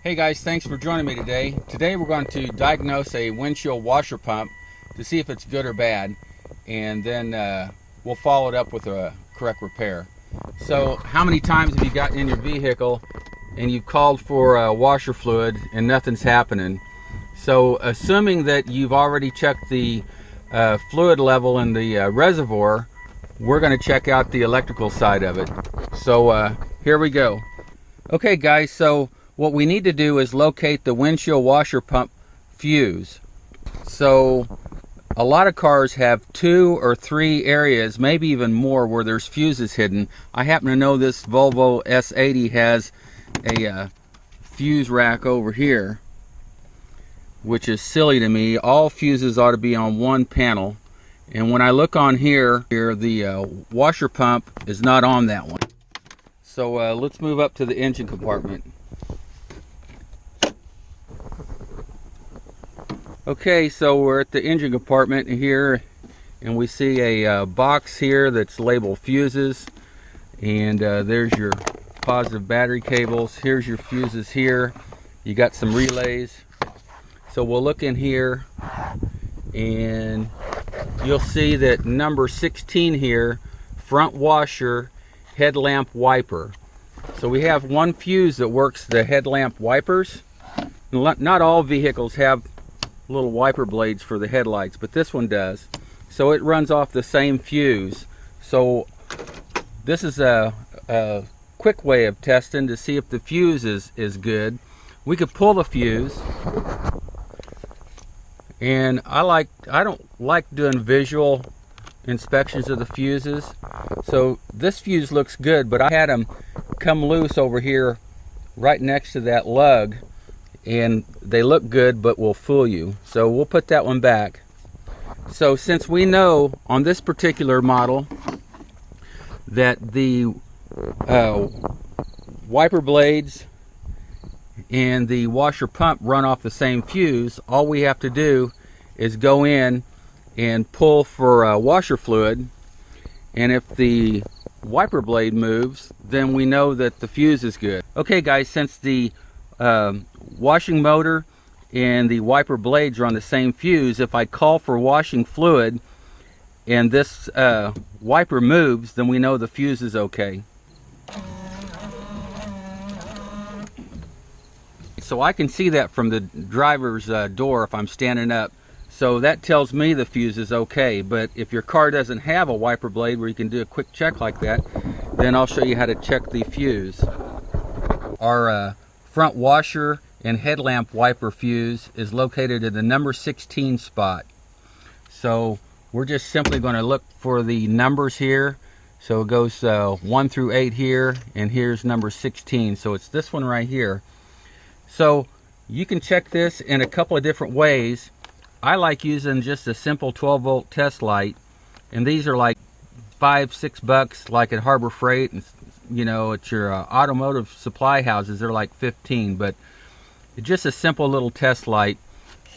Hey guys, thanks for joining me today. Today we're going to diagnose a windshield washer pump to see if it's good or bad, and then we'll follow it up with a correct repair. So how many times have you gotten in your vehicle and you've called for washer fluid and nothing's happening? So assuming that you've already checked the fluid level in the reservoir, we're going to check out the electrical side of it. So here we go. Okay guys, so what we need to do is locate the windshield washer pump fuse. So a lot of cars have 2 or 3 areas, maybe even more, where there's fuses hidden. I happen to know this Volvo S80 has a fuse rack over here, which is silly to me. All fuses ought to be on one panel. And when I look on here the washer pump is not on that one. So let's move up to the engine compartment. Okay, so we're at the engine compartment here, and we see a box here that's labeled fuses, and there's your positive battery cables. Here's your fuses here. You got some relays. So we'll look in here, and you'll see that number 16 here, front washer headlamp wiper. So we have one fuse that works the headlamp wipers. Not all vehicles have little wiper blades for the headlights, but this one does. So it runs off the same fuse. So this is a quick way of testing to see if the fuse is good. We could pull the fuse, and I don't like doing visual inspections of the fuses. So this fuse looks good, but I had them come loose over here right next to that lug, and they look good but will fool you. So we'll put that one back. So since we know on this particular model that the wiper blades and the washer pump run off the same fuse, all we have to do is go in and pull for washer fluid, and if the wiper blade moves, then we know that the fuse is good. Okay guys, since the washing motor and the wiper blades are on the same fuse, if I call for washing fluid and this wiper moves, then we know the fuse is okay. So I can see that from the driver's door if I'm standing up. So that tells me the fuse is okay. But if your car doesn't have a wiper blade where you can do a quick check like that, then I'll show you how to check the fuse. Our front washer and headlamp wiper fuse is located at the number 16 spot. So we're just simply going to look for the numbers here. So it goes 1 through 8 here, and here's number 16. So it's this one right here. So you can check this in a couple of different ways. I like using just a simple 12-volt test light, and these are like $5-6 like at Harbor Freight, and you know, at your automotive supply houses they're like 15. But it's just a simple little test light.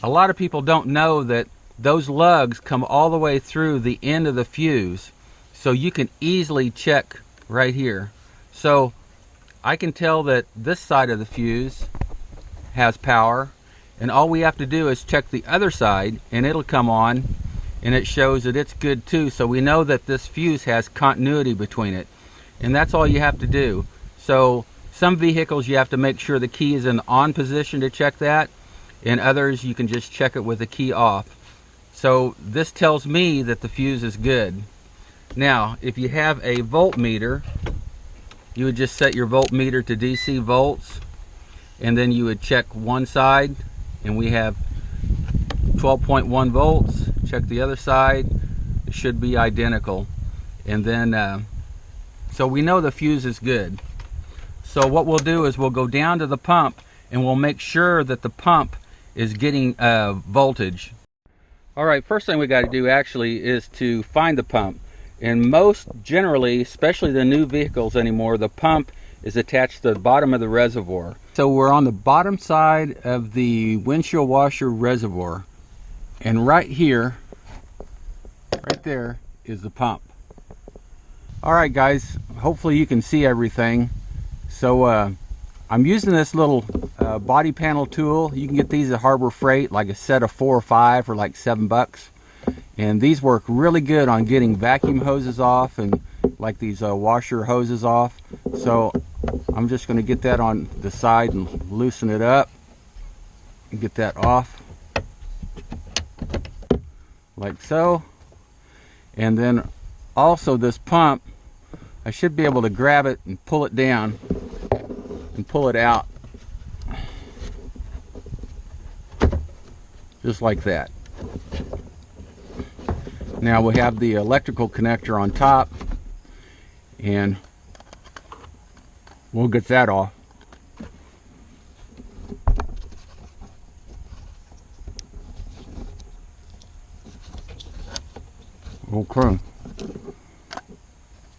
A lot of people don't know that those lugs come all the way through the end of the fuse, so you can easily check right here. So I can tell that this side of the fuse has power, and all we have to do is check the other side, and it'll come on, and it shows that it's good too. So we know that this fuse has continuity between it, and that's all you have to do. So some vehicles you have to make sure the key is in the on position to check that, and others you can just check it with the key off. So this tells me that the fuse is good. Now if you have a voltmeter, you would just set your voltmeter to DC volts, and then you would check one side, and we have 12.1 volts. Check the other side, it should be identical. And then so we know the fuse is good. So what we'll do is we'll go down to the pump, and we'll make sure that the pump is getting voltage. Alright, first thing we got to do actually is to find the pump. And most generally, especially the new vehicles anymore, the pump is attached to the bottom of the reservoir. So we're on the bottom side of the windshield washer reservoir, and right here, right there, is the pump. Alright guys, hopefully you can see everything. So I'm using this little body panel tool. You can get these at Harbor Freight, like a set of 4 or 5 for like $7. And these work really good on getting vacuum hoses off and like these washer hoses off. So I'm just going to get that on the side and loosen it up and get that off like so. And then also this pump, I should be able to grab it and pull it down and pull it out just like that. Now we have the electrical connector on top, and we'll get that off. Okay.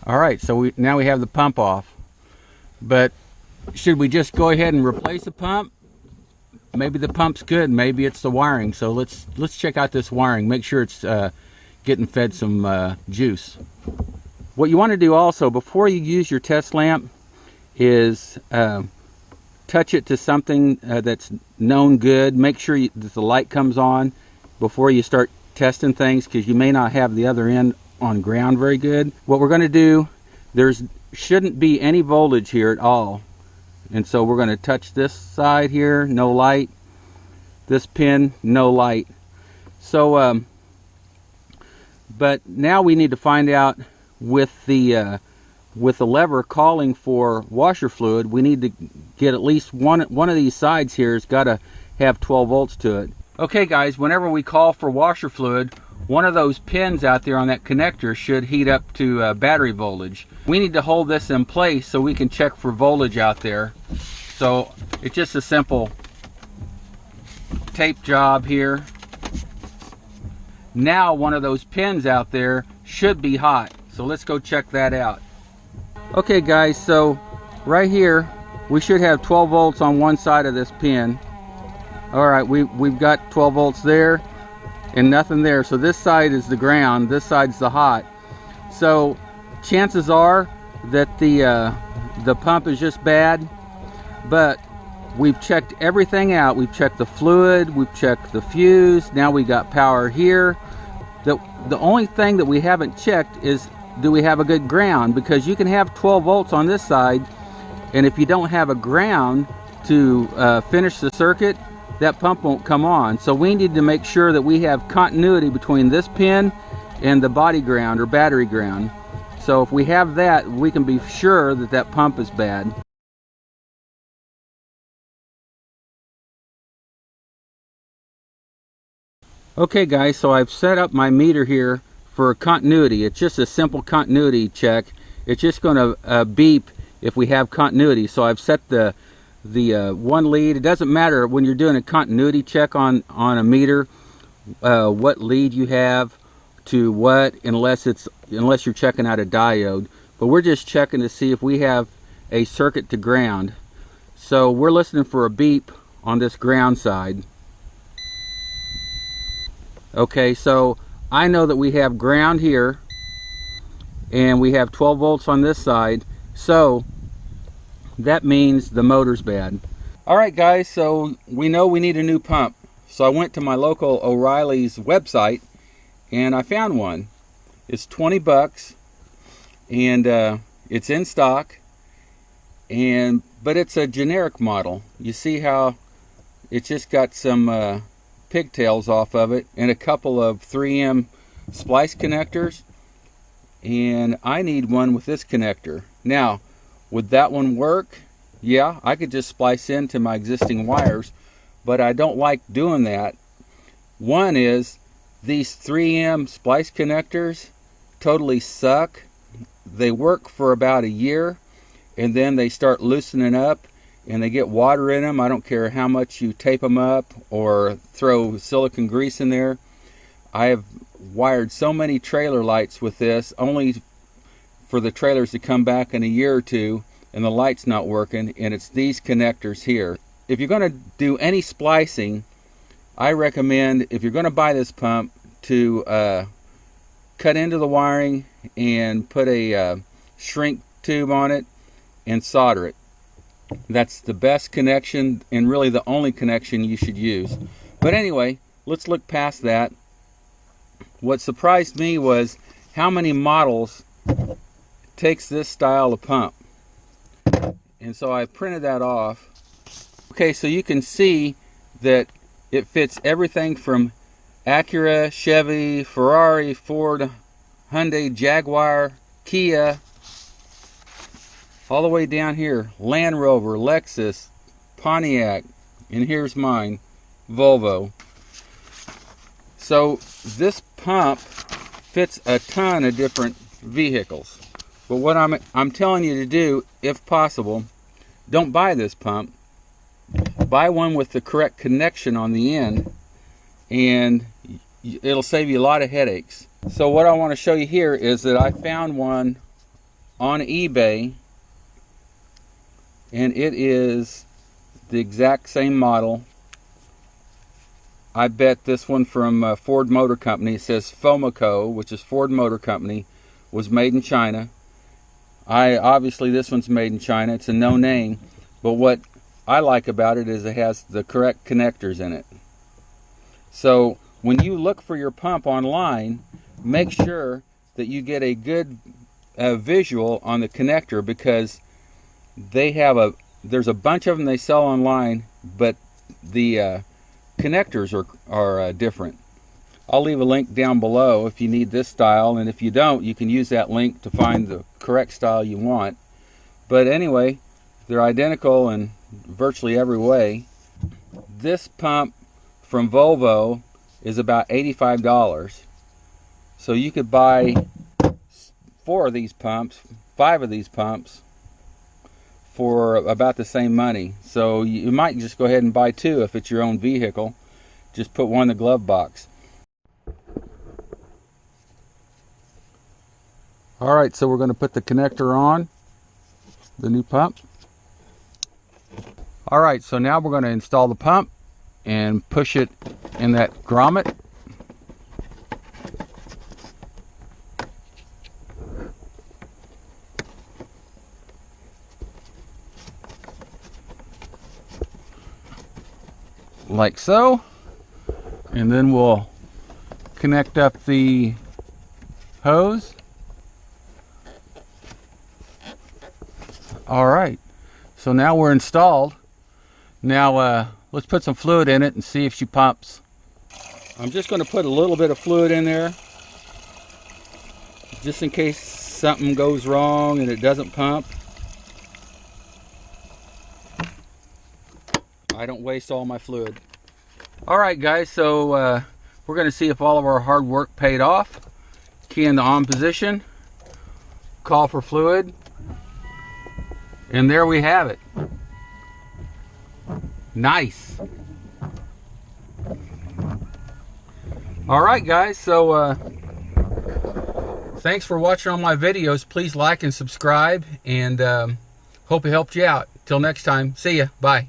All right, so now we have the pump off. But should we just go ahead and replace the pump? Maybe the pump's good, maybe it's the wiring. So let's check out this wiring, make sure it's getting fed some juice. What you want to do also before you use your test lamp is touch it to something that's known good. Make sure that the light comes on before you start testing things, because you may not have the other end on ground very good. What we're going to do, there's shouldn't be any voltage here at all, and so we're going to touch this side here, no light. This pin, no light. So but now we need to find out with the lever calling for washer fluid, we need to get at least one of these sides here has got to have 12 volts to it. Okay guys, whenever we call for washer fluid, one of those pins out there on that connector should heat up to battery voltage. We need to hold this in place so we can check for voltage out there. So it's just a simple tape job here. Now one of those pins out there should be hot. So let's go check that out. Okay guys, so right here we should have 12 volts on one side of this pin. Alright, we've got 12 volts there and nothing there. So this side is the ground, this side's the hot. So chances are that the pump is just bad, but we've checked everything out. We've checked the fluid, we've checked the fuse, now we got power here. The only thing that we haven't checked is, do we have a good ground? Because you can have 12 volts on this side, and if you don't have a ground to finish the circuit, that pump won't come on. So we need to make sure that we have continuity between this pin and the body ground or battery ground. So if we have that, we can be sure that that pump is bad. Okay guys, so I've set up my meter here for continuity. It's just a simple continuity check. It's just going to beep if we have continuity. So I've set the one lead. It doesn't matter when you're doing a continuity check on a meter what lead you have to what, unless you're checking out a diode. But we're just checking to see if we have a circuit to ground. So we're listening for a beep on this ground side. Okay, so I know that we have ground here and we have 12 volts on this side, so that means the motor's bad. Alright guys, so we know we need a new pump. So I went to my local O'Reilly's website and I found one. It's 20 bucks and it's in stock, but it's a generic model. You see how it's just got some pigtails off of it and a couple of 3M splice connectors, and I need one with this connector. Now, would that one work? Yeah, I could just splice into my existing wires, but I don't like doing that. One is, these 3M splice connectors totally suck. They work for about a year and then they start loosening up and they get water in them. I don't care how much you tape them up or throw silicone grease in there. I have wired so many trailer lights with this, only for the trailers to come back in a year or two and the light's not working, and it's these connectors here. If you're going to do any splicing, I recommend, if you're going to buy this pump, to cut into the wiring and put a shrink tube on it and solder it. That's the best connection and really the only connection you should use. But anyway, let's look past that. What surprised me was how many models takes this style of pump. And so I printed that off. Okay, so you can see that it fits everything from Acura, Chevy, Ferrari, Ford, Hyundai, Jaguar, Kia, all the way down here, Land Rover, Lexus, Pontiac, and here's mine, Volvo. So this pump fits a ton of different vehicles. But what I'm telling you to do, if possible, don't buy this pump. Buy one with the correct connection on the end, and it'll save you a lot of headaches. So what I want to show you here is that I found one on eBay, and it is the exact same model. I bet this one from Ford Motor Company. It says Fomaco, which is Ford Motor Company, was made in China. Obviously this one's made in China. It's a no name, but what I like about it is it has the correct connectors in it. So when you look for your pump online, make sure that you get a good visual on the connector, because there's a bunch of them they sell online, but the connectors are different. I'll leave a link down below if you need this style, and if you don't, you can use that link to find the correct style you want. But anyway, they're identical in virtually every way. This pump from Volvo is about $85. So you could buy 4 of these pumps, 5 of these pumps for about the same money. So you might just go ahead and buy 2 if it's your own vehicle. Just put one in the glove box. Alright, so we're going to put the connector on the new pump. Alright, so now we're going to install the pump and push it in that grommet. Like so. And then we'll connect up the hose. Alright, so now we're installed. Now let's put some fluid in it and see if she pumps. I'm just going to put a little bit of fluid in there, just in case something goes wrong and it doesn't pump. I don't waste all my fluid. Alright guys, so we're going to see if all of our hard work paid off. Key in the on position, call for fluid, and there we have it. Nice. Alright guys, so thanks for watching all my videos. Please like and subscribe, and hope it helped you out. Till next time, see ya. Bye.